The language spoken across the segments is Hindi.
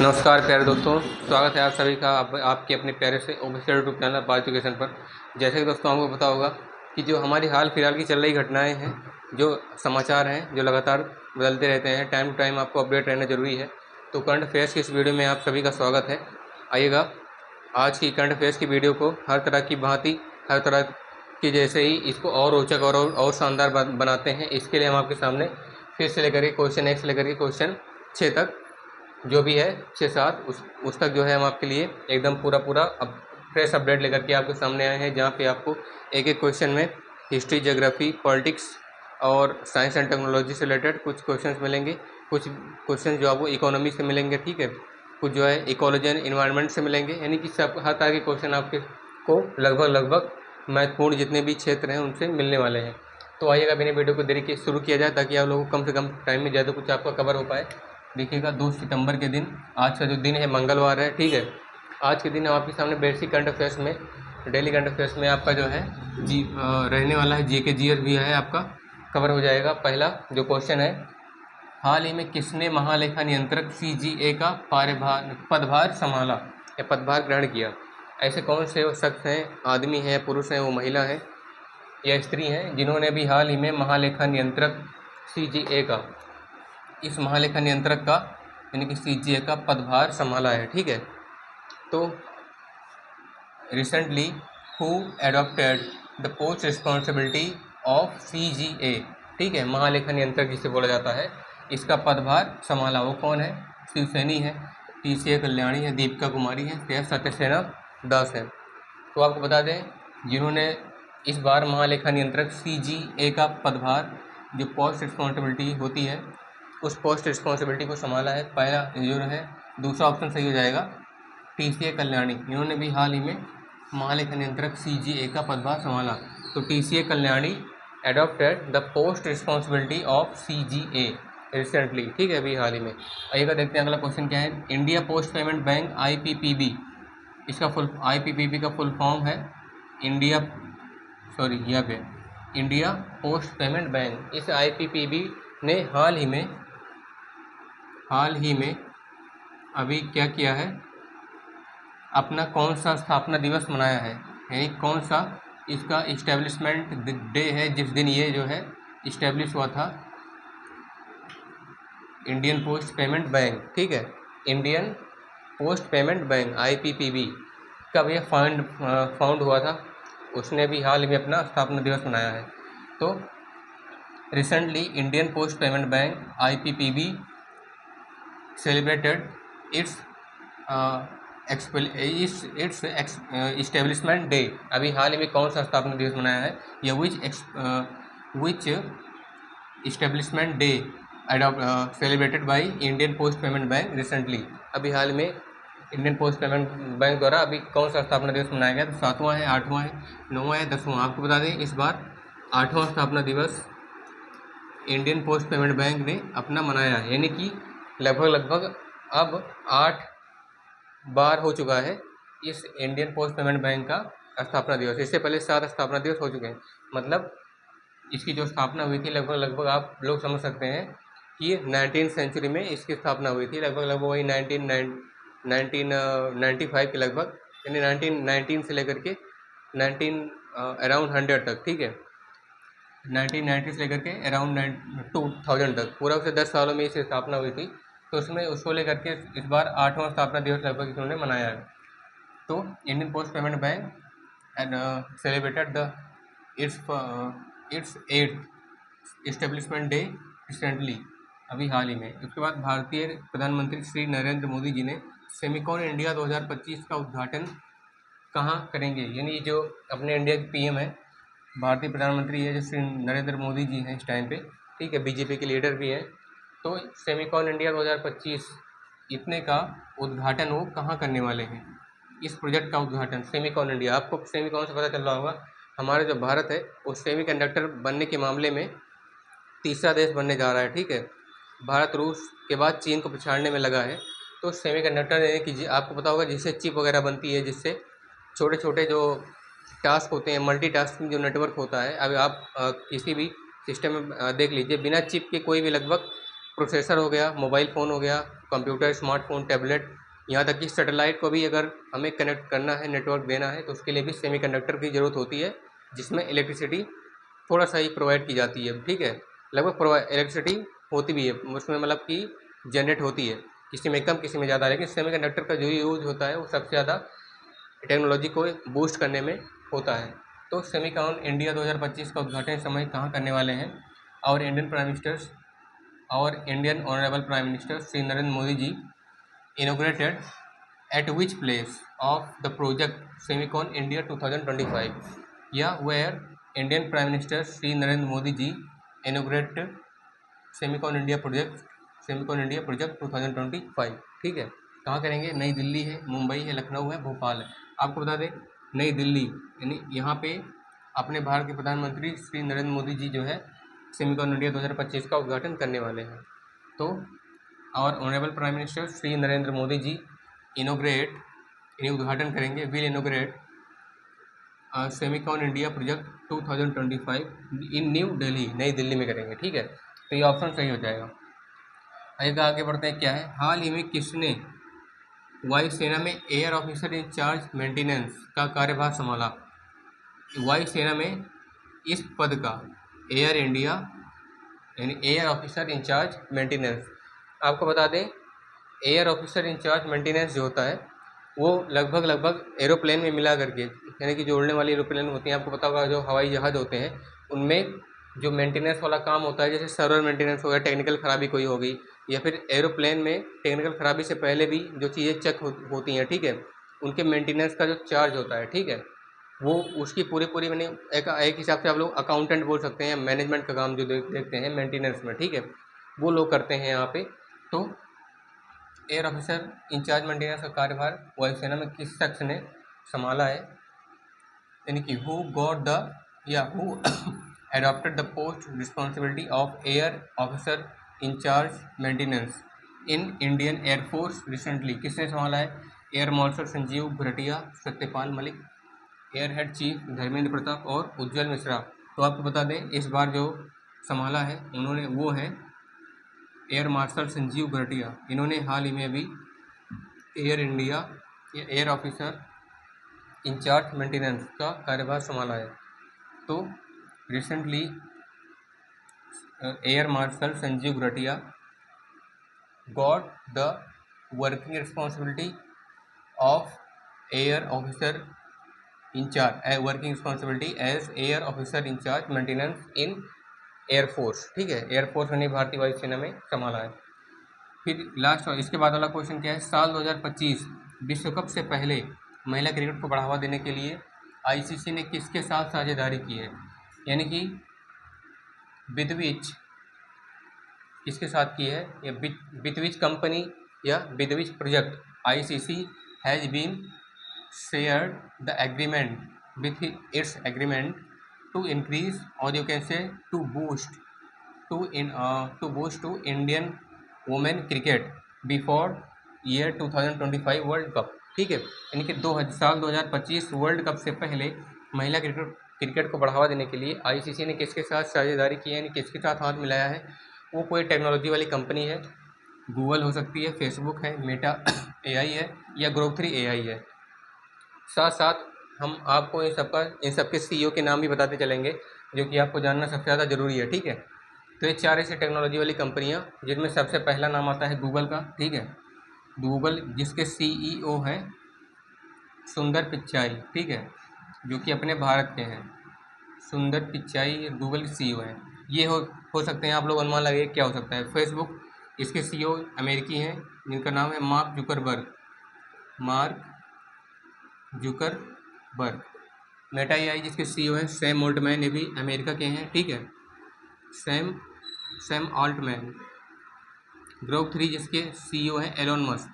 नमस्कार प्यारे दोस्तों, स्वागत है आप सभी का आपके अपने प्यारे से official YouTube channel Bharat education पर। जैसे कि दोस्तों हमको पता होगा कि जो हमारी हाल फिलहाल की चल रही घटनाएं हैं, जो समाचार हैं, जो लगातार बदलते रहते हैं, टाइम टू टाइम आपको अपडेट रहना जरूरी है। तो करंट अफेयर्स की इस वीडियो में आप सभी का स्वागत है। आइएगा आज की करंट अफेयर्स की वीडियो को हर तरह की भांति, हर तरह की जैसे ही इसको और रोचक और शानदार बनाते हैं। इसके लिए हम आपके सामने फिर से लेकर के क्वेश्चन 1 से लेकर के क्वेश्चन 6 तक जो भी है 6-7 उस तक जो है हम आपके लिए एकदम पूरा अब फ्रेश अपडेट लेकर के आपके सामने आए हैं, जहाँ पे आपको एक एक क्वेश्चन में हिस्ट्री, ज्योग्राफी, पॉलिटिक्स और साइंस एंड टेक्नोलॉजी से रिलेटेड कुछ क्वेश्चंस मिलेंगे। कुछ क्वेश्चन जो आपको इकोनॉमी से मिलेंगे, ठीक है। कुछ जो है इकोलॉजी एंड इन्वायरमेंट से मिलेंगे, यानी कि सब हर तरह के क्वेश्चन आपके को लगभग महत्वपूर्ण जितने भी क्षेत्र हैं उनसे मिलने वाले हैं। तो आइएगा बिना वीडियो को देरी के शुरू किया जाए, ताकि आप लोगों को कम से कम टाइम में ज़्यादा कुछ आपका कवर हो पाए। देखिएगा 2 सितंबर के दिन, आज का जो दिन है मंगलवार है, ठीक है। आज के दिन हम आपके सामने बेसिक करंट अफेयर्स में, डेली करंट अफेयर्स में आपका जो है रहने वाला है जीके जीएस भी है आपका कवर हो जाएगा। पहला जो क्वेश्चन है, हाल ही में किसने महालेखा नियंत्रक सीजीए का पदभार संभाला या पदभार ग्रहण किया? ऐसे कौन से शख्स हैं, आदमी हैं, पुरुष हैं, वो महिला हैं या स्त्री हैं, जिन्होंने भी हाल ही में महालेखा नियंत्रक सीजीए का, इस महालेखा नियंत्रक का यानी कि सीजीए का पदभार संभाला है, ठीक है। तो recently who adopted the post responsibility of CGA, ठीक है, महालेखा नियंत्रक जिसे बोला जाता है, इसका पदभार संभाला, वो कौन है? शिवसैनी है, टीसीए कल्याणी है, दीपिका कुमारी है या सत्यसेना दास है। तो आपको बता दें, जिन्होंने इस बार महालेखा नियंत्रक सीजीए का पदभार, जो पोस्ट रिस्पॉन्सिबिलिटी होती है, उस पोस्ट रिस्पॉन्सिबिलिटी को संभाला है, पहला जो है, दूसरा ऑप्शन सही हो जाएगा, टीसीए कल्याणी। इन्होंने भी हाल ही में महालेखा नियंत्रक सीजीए का पदभार संभाला। तो TCA Kalyani adopted the post responsibility of CGA recently, ठीक है, अभी हाल ही में। आइएगा देखते हैं अगला क्वेश्चन क्या है। India post payment bank IPPB, इसका आईपीपीबी का फुल फॉर्म है इंडिया पोस्ट पेमेंट बैंक। इस आईपीपीबी ने हाल ही में अभी क्या किया है, अपना कौन सा स्थापना दिवस मनाया है, यानी कौन सा इसका इस्टेब्लिशमेंट डे है, जिस दिन ये जो है इस्टेब्लिश हुआ था, इंडियन पोस्ट पेमेंट बैंक, ठीक है। Indian post payment bank IPPB कब ये फाउंड हुआ था, उसने भी हाल ही में अपना स्थापना दिवस मनाया है। तो recently Indian post payment bank IPPB celebrated it's establishment day. अभी हाल ही में कौन सा स्थापना दिवस मनाया है, या which establishment day celebrated by Indian post payment bank recently. अभी हाल में इंडियन पोस्ट पेमेंट बैंक द्वारा अभी कौन सा स्थापना दिवस मनाया गया? तो 7वां है, 8वां है, 9वां है, 10वां। आपको बता दें, इस बार 8वां स्थापना दिवस इंडियन पोस्ट पेमेंट बैंक ने अपना मनाया है, यानी कि लगभग अब 8 बार हो चुका है इस इंडियन पोस्ट पेमेंट बैंक का स्थापना दिवस। इससे पहले 7 स्थापना दिवस हो चुके हैं। मतलब इसकी जो स्थापना हुई थी, लगभग आप लोग समझ सकते हैं कि 19वीं सेंचुरी में इसकी स्थापना हुई थी, लगभग वही 1995 के लगभग, यानी 1919 से लेकर के अराउंड 100 तक, ठीक है, 1990 से लेकर के अराउंड 2000 तक, पूरा उसे 10 सालों में इसकी स्थापना हुई थी। तो उसमें उसको लेकर के इस बार 8वां स्थापना दिवस लगभग इन्होंने मनाया है। तो Indian post payment bank and celebrated it's 8th establishment day recently, अभी हाल ही में। उसके बाद भारतीय प्रधानमंत्री श्री नरेंद्र मोदी जी ने सेमिकॉन इंडिया 2025 का उद्घाटन कहाँ करेंगे, यानी जो अपने इंडिया के पीएम है, भारतीय प्रधानमंत्री है जो श्री नरेंद्र मोदी जी हैं इस टाइम पे, ठीक है, बीजेपी के लीडर भी हैं। तो सेमिकॉन इंडिया 2025 इतने का उद्घाटन वो कहाँ करने वाले हैं, इस प्रोजेक्ट का उद्घाटन सेमिकॉन इंडिया। आपको सेमिकॉन से पता चल रहा होगा, हमारा जो भारत है वो सेमीकंडक्टर बनने के मामले में तीसरा देश बनने जा रहा है, ठीक है। भारत रूस के बाद चीन को पछाड़ने में लगा है। तो सेमीकंडक्टर यानी कि आपको पता होगा जिससे चिप वगैरह बनती है, जिससे छोटे छोटे जो टास्क होते हैं, मल्टीटास्किंग जो नेटवर्क होता है। अब आप किसी भी सिस्टम में देख लीजिए, बिना चिप के कोई भी लगभग प्रोसेसर हो गया, मोबाइल फ़ोन हो गया, कंप्यूटर, स्मार्टफोन, टैबलेट, यहाँ तक कि सैटेलाइट को भी अगर हमें कनेक्ट करना है, नेटवर्क देना है, तो उसके लिए भी सेमीकंडक्टर की ज़रूरत होती है, जिसमें इलेक्ट्रिसिटी थोड़ा सा ही प्रोवाइड की जाती है, ठीक है। लगभग इलेक्ट्रिसिटी होती भी है उसमें, मतलब कि जनरेट होती है, किसी में कम किसी में ज़्यादा, लेकिन सेमीकंडक्टर का जो यूज़ होता है वो सबसे ज़्यादा टेक्नोलॉजी को बूस्ट करने में होता है। तो सेमीकॉन इंडिया 2025 का उद्घाटन समय कहाँ करने वाले हैं? और Indian honourable prime minister Shri Narendra Modi ji inaugurated at which place of the project Semicon India 2025? Yeah, where Indian Prime Minister Shri Narendra Modi ji inaugurated Semicon India project 2025, ठीक है। कहाँ करेंगे? नई दिल्ली है, मुंबई है, लखनऊ है, भोपाल है। आपको बता दें नई दिल्ली, यानी यहाँ पे अपने भारत के प्रधानमंत्री श्री नरेंद्र मोदी जी जो है सेमिकॉन इंडिया 2025 का उद्घाटन करने वाले हैं। तो और honourable prime minister Shri Narendra Modi ji उद्घाटन करेंगे, will inaugurate Semicon India project 2025 in New Delhi, नई दिल्ली में करेंगे, ठीक है। तो ये ऑप्शन सही हो जाएगा। आगे बढ़ते हैं, क्या है? हाल ही में किसने वायुसेना में एयर ऑफिसर इंचार्ज मेंटेनेंस का कार्यभार संभाला? वायुसेना में इस पद का एयर इंडिया यानी एयर ऑफिसर इंचार्ज मेंटेनेंस। आपको बता दें एयर ऑफिसर इंचार्ज मेंटेनेंस जो होता है वो लगभग एरोप्लेन में मिला करके, यानी कि जो उड़ने वाली एरोप्लेन होती हैं, आपको पता होगा जो हवाई जहाज़ होते हैं उनमें जो मेंटेनेंस वाला काम होता है, जैसे सर्वर मेंटेनेंस हो गया, टेक्निकल ख़राबी कोई हो गई, या फिर एरोप्लेन में टेक्निकल ख़राबी से पहले भी जो चीज़ें चेक होती हैं, ठीक है, उनके मेंटेनेंस का जो चार्ज होता है, ठीक है, वो उसकी पूरी मैंने एक हिसाब से आप लोग अकाउंटेंट बोल सकते हैं, मैनेजमेंट का काम जो देखते हैं मेंटेनेंस में, ठीक है, वो लोग करते हैं यहाँ पे। तो एयर ऑफिसर इंचार्ज मेंटेनेंस का कार्यभार वायुसेना में किस शख्स ने संभाला है? यानी कि who adopted the post responsibility of air officer in-charge maintenance in Indian air force recently? किसने संभाला है? Air marshal Sanjeev Ghurtia, Satyapal Malik, air head chief Dharmendra Pratap और उज्ज्वल मिश्रा। तो आपको बता दें इस बार जो संभाला है उन्होंने वो है एयर मार्शल संजीव घुरटिया। इन्होंने हाल ही में अभी एयर इंडिया या एयर ऑफिसर इंचार्ज मेंटेनेंस का कार्यभार संभाला है। तो recently air marshal Sanjeev Ghurtia got the working responsibility of air officer as air officer in-charge maintenance in air force, ठीक है, एयरफोर्स यानी भारतीय वायुसेना में संभाला है। फिर लास्ट और इसके बाद वाला क्वेश्चन क्या है? साल 2025 विश्व कप से पहले महिला क्रिकेट को बढ़ावा देने के लिए आईसीसी ने किसके साथ साझेदारी की है? यानी कि बिदविच किसके साथ की है? या बिदविच कंपनी या by which project ICC has been shared the agreement with its agreement to increase और you can say to boost to Indian women cricket before year 2025 world cup, ठीक है। यानी कि साल 2025 वर्ल्ड कप से पहले महिला क्रिकेट को बढ़ावा देने के लिए आईसीसी ने किसके साथ साझेदारी की है, यानी किसके साथ हाथ मिलाया है? वो कोई टेक्नोलॉजी वाली कंपनी है, गूगल हो सकती है, फेसबुक है, मेटा एआई है या ग्रोक3 एआई है। साथ साथ हम आपको इन सबके सीईओ के नाम भी बताते चलेंगे, जो कि आपको जानना सबसे ज़्यादा ज़रूरी है, ठीक है। तो ये 4 ऐसी टेक्नोलॉजी वाली कंपनियां जिनमें सबसे पहला नाम आता है गूगल का, ठीक है, गूगल जिसके सीईओ हैं सुंदर पिचाई, ठीक है, जो कि अपने भारत के हैं। सुंदर पिचाई गूगल के सीईओ हैं। ये हो सकते हैं, आप लोग अनुमान लगाइए क्या हो सकता है। फेसबुक, इसके सीईओ अमेरिकी हैं जिनका नाम है मार्क जुकरबर्ग। मेटा एआई जिसके सीईओ हैं सैम ऑल्टमैन, ये भी अमेरिका के हैं, ठीक है, सैम ऑल्टमैन। ग्रोक3 जिसके सीईओ हैं एलोन मस्क,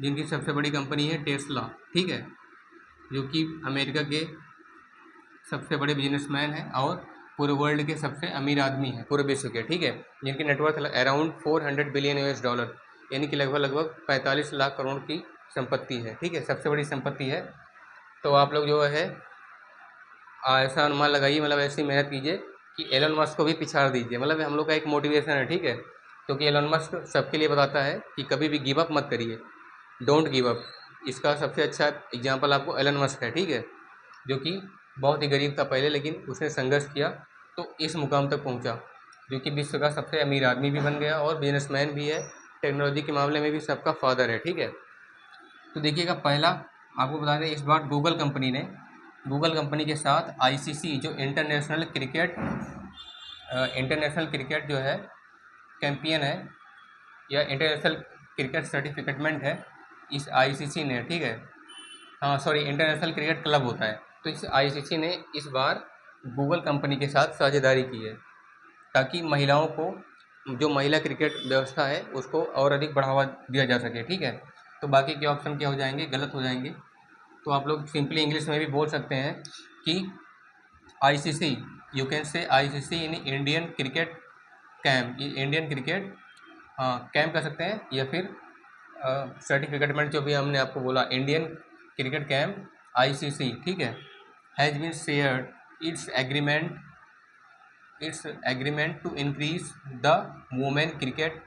जिनकी सबसे बड़ी कंपनी है टेस्ला, ठीक है, जो कि अमेरिका के सबसे बड़े बिजनेसमैन हैं और पूरे वर्ल्ड के सबसे अमीर आदमी हैं पूरे विश्व के, ठीक है, जिनकी net worth around 400 billion US dollar, यानी कि लगभग 45 लाख करोड़ की संपत्ति है, ठीक है, सबसे बड़ी संपत्ति है। तो आप लोग जो है ऐसा अनुमान लगाइए, मतलब ऐसी मेहनत कीजिए कि एलन मस्क को भी पिछाड़ दीजिए, मतलब हम लोग का एक मोटिवेशन है, ठीक है, क्योंकि एलन मस्क सबके लिए बताता है कि कभी भी गिव अप मत करिए, डोंट गिव अप। इसका सबसे अच्छा एग्जांपल आपको एलन मस्क है, ठीक है, जो कि बहुत ही गरीब था पहले, लेकिन उसने संघर्ष किया तो इस मुकाम तक पहुंचा, जो कि विश्व का सबसे अमीर आदमी भी बन गया और बिजनेसमैन भी है, टेक्नोलॉजी के मामले में भी सबका फादर है, ठीक है। तो देखिएगा, पहला आपको बता दें, इस बार गूगल कंपनी के साथ आईसीसी जो इंटरनेशनल क्रिकेट जो है चैंपियन है या इंटरनेशनल क्रिकेट सर्टिफिकेटमेंट है, इस आईसीसी ने, ठीक है, हाँ सॉरी, इंटरनेशनल क्रिकेट क्लब होता है। तो इस आईसीसी ने इस बार गूगल कंपनी के साथ साझेदारी की है, ताकि महिलाओं को, जो महिला क्रिकेट व्यवस्था है उसको और अधिक बढ़ावा दिया जा सके, ठीक है। तो बाकी के ऑप्शन क्या हो जाएंगे, गलत हो जाएंगे। तो आप लोग सिंपली इंग्लिश में भी बोल सकते हैं कि आईसीसी, यू कैन से ICC in Indian cricket camp, Indian cricket, हाँ कैम्प कर सकते हैं, या फिर सर्टिफिकेटमेंट जो भी हमने आपको बोला, इंडियन क्रिकेट कैम्प आईसीसी, ठीक है, has been shared its agreement to increase the women cricket,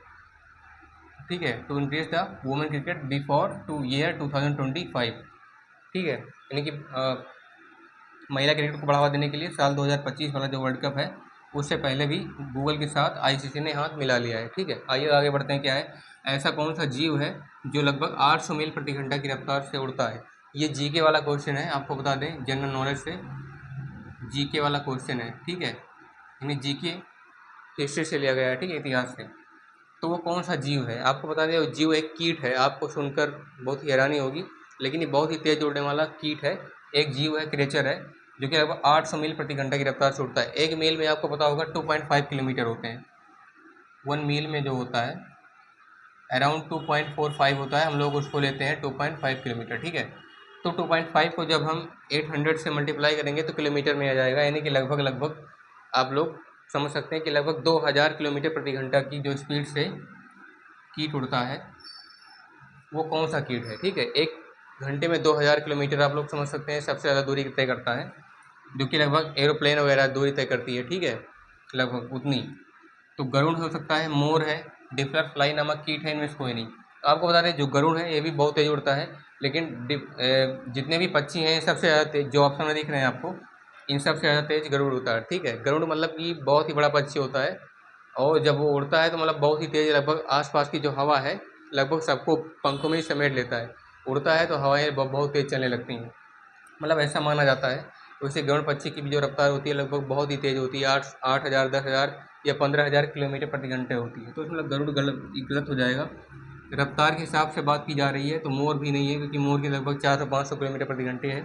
ठीक है, to increase the women cricket before two year 2025, ठीक है, यानी कि महिला क्रिकेट को बढ़ावा देने के लिए साल 2025 वाला जो वर्ल्ड कप है उससे पहले भी गूगल के साथ आईसीसी ने हाथ मिला लिया है, ठीक है। आइए आगे बढ़ते हैं। क्या है, ऐसा कौन सा जीव है जो लगभग 800 मील प्रति घंटा की रफ्तार से उड़ता है? ये जीके वाला क्वेश्चन है, आपको बता दें, जनरल नॉलेज से जीके वाला क्वेश्चन है, ठीक है, यानी जीके हिस्ट्री से लिया गया है, ठीक है, इतिहास से। तो वो कौन सा जीव है, आपको बता दें, वो जीव एक कीट है। आपको सुनकर बहुत ही हैरानी होगी, लेकिन ये बहुत ही तेज उड़ने वाला कीट है, एक जीव है, क्रिएचर है, जो कि लगभग 800 मील प्रति घंटा की रफ्तार से उड़ता है। एक मील में आपको पता होगा 2.5 किलोमीटर होते हैं, 1 मील में जो होता है अराउंड 2.45 होता है, हम लोग उसको लेते हैं 2.5 किलोमीटर, ठीक है। तो 2.5 को जब हम 800 से मल्टीप्लाई करेंगे तो किलोमीटर में आ जाएगा, यानी कि लगभग आप लोग समझ सकते हैं कि लगभग 2000 किलोमीटर प्रति घंटा की जो स्पीड से कीट उड़ता है, वो कौन सा कीट है, ठीक है। एक घंटे में 2000 किलोमीटर आप लोग समझ सकते हैं सबसे ज़्यादा दूरी तय करता है, जो कि लगभग एरोप्लेन वगैरह दूरी तय करती है, ठीक है, लगभग उतनी। तो गरुड़ हो सकता है, मोर है, डिफलर फ्लाई नामक कीट है, इनमें से कोई नहीं। तो आपको बता दें, जो गरुड़ है ये भी बहुत तेज उड़ता है, लेकिन जितने भी पक्षी हैं सबसे ज़्यादा तेज, जो ऑप्शन में दिख रहे हैं आपको, इन सबसे ज़्यादा तेज गरुड़ होता है, ठीक है। गरुड़ मतलब कि बहुत ही बड़ा पक्षी होता है, और जब वो उड़ता है तो मतलब बहुत ही तेज़, लगभग आसपास की जो हवा है लगभग सबको पंखों में ही समेट लेता है। उड़ता है तो हवाएं बहुत तेज़ चलने लगती हैं, मतलब ऐसा माना जाता है। वैसे गरुड़ पक्षी की भी जो रफ्तार होती है लगभग बहुत ही तेज़ होती है, 8,000, 10,000 या 15,000 किलोमीटर प्रति घंटे होती है। तो इसमें गरुड़ गलत हो जाएगा। रफ्तार के हिसाब से बात की जा रही है तो मोर भी नहीं है, क्योंकि मोर की लगभग 400-500 किलोमीटर प्रति घंटे है।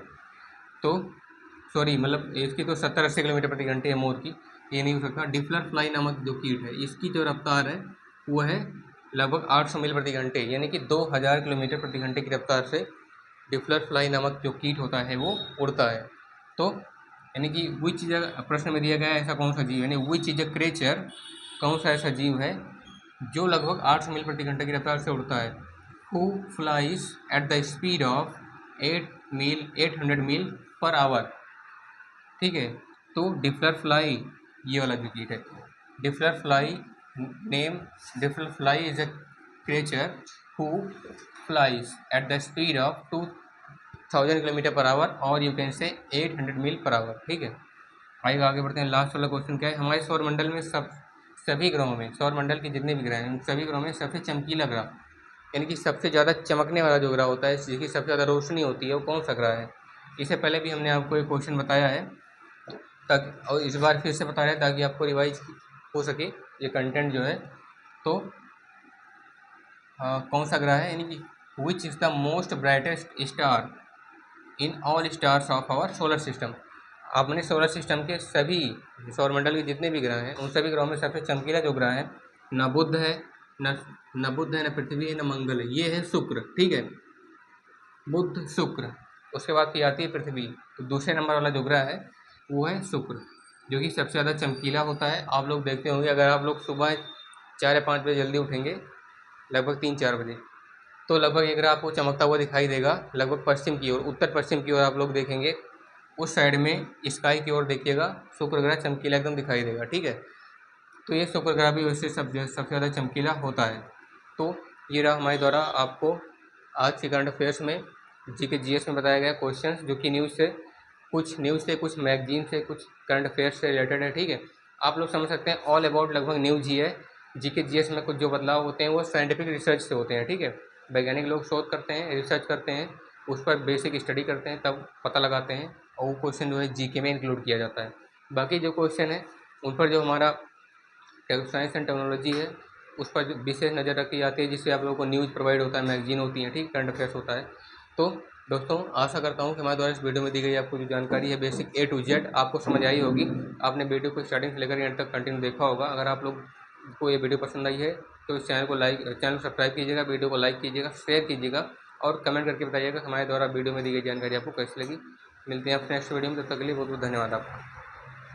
तो सॉरी, मतलब इसकी तो 70-80 किलोमीटर प्रति घंटे है मोर की, ये नहीं हो सकता। डिफलर फ्लाई नामक जो कीट है, इसकी जो रफ्तार है वो है लगभग 800 मील प्रति घंटे, यानी कि 2000 किलोमीटर प्रति घंटे की रफ्तार से डिफलर फ्लाई नामक जो कीट होता है वो उड़ता है। तो यानी कि विच इज प्रश्न में दिया गया है ऐसा कौन सा जीव, यानी विच इज अ क्रेचर, कौन सा ऐसा जीव है जो लगभग 800 मील प्रति घंटे की रफ्तार से उड़ता है, who flies at the speed of 800 mile per hour, ठीक है। तो डिफलर फ्लाई, ये वाला जो कीट है, defler fly name, defler fly is a creature who flies at the speed of 2000 kilometre per hour, और you can say 800 mile per hour, ठीक है। आइए आगे बढ़ते हैं। लास्ट वाला क्वेश्चन क्या है, हमारे सौरमंडल में सभी ग्रहों में, सौरमंडल के जितने भी ग्रह हैं उन सभी ग्रहों में सबसे चमकीला ग्रह, यानी कि सबसे ज़्यादा चमकने वाला जो ग्रह होता है, जिसकी सबसे ज़्यादा रोशनी होती है, वो कौन सा ग्रह है? इससे पहले भी हमने आपको एक क्वेश्चन बताया है, ताकि और इस बार फिर से बता रहे हैं ताकि आपको रिवाइज हो सके ये कंटेंट जो है। तो कौन सा ग्रह है, यानी कि which is the most brightest star in all stars of our solar system. आपने सोलर सिस्टम के सभी सौरमंडल के जितने भी ग्रह हैं उन सभी ग्रहों में सबसे चमकीला जो ग्रह है, न बुध है, न बुध है, न पृथ्वी है, न मंगल है, ये है शुक्र, ठीक है, बुध शुक्र। उसके बाद फिर आती है पृथ्वी। तो दूसरे नंबर वाला जो ग्रह है वो है शुक्र, जो कि सबसे ज़्यादा चमकीला होता है। आप लोग देखते होंगे, अगर आप लोग सुबह 4 या 5 बजे जल्दी उठेंगे, लगभग 3-4 बजे, तो लगभग एक ग्रह आपको चमकता हुआ दिखाई देगा, लगभग पश्चिम की ओर, उत्तर पश्चिम की ओर आप लोग देखेंगे, उस साइड में स्काई की ओर देखिएगा, शुक्र ग्रह चमकीला एकदम दिखाई देगा, ठीक है। तो ये सुपरग्राफी वैसे सबसे ज़्यादा चमकीला होता है। तो ये रहा हमारे द्वारा आपको आज के करंट अफेयर्स में जीके जीएस में बताया गया क्वेश्चंस, जो कि न्यूज़ से कुछ मैगजीन से कुछ करंट अफेयर्स से रिलेटेड है। ठीक है, आप लोग समझ सकते हैं ऑल अबाउट लगभग न्यूज़ ही है। जीके जीएस में कुछ जो बदलाव होते हैं वो साइंटिफिक रिसर्च से होते हैं। ठीक है, वैज्ञानिक लोग शोध करते हैं, रिसर्च करते हैं, उस पर बेसिक स्टडी करते हैं, तब पता लगाते हैं और वो क्वेश्चन जो है जीके में इंक्लूड किया जाता है। बाकी जो क्वेश्चन है उन पर जो हमारा साइंस एंड टेक्नोलॉजी है उस पर विशेष नज़र रखी जाती है, जिससे आप लोगों को न्यूज़ प्रोवाइड होता है, मैगजीन होती है, ठीक, करंट अफेयर्स होता है। तो दोस्तों आशा करता हूँ कि हमारे द्वारा इस वीडियो में दी गई आपको जो जानकारी है बेसिक A to Z आपको समझ आई होगी। आपने वीडियो को स्टार्टिंग से लेकर एंड तक कंटिन्यू देखा होगा। अगर आप लोग को ये वीडियो पसंद आई है तो इस चैनल को सब्सक्राइब कीजिएगा, वीडियो को लाइक कीजिएगा, शेयर कीजिएगा और कमेंट करके बताइएगा कि हमारे द्वारा वीडियो में दी गई जानकारी आपको कैसी लगी। मिलते हैं अपने नेक्स्ट वीडियो में, तब तक के लिए बहुत बहुत धन्यवाद आपका।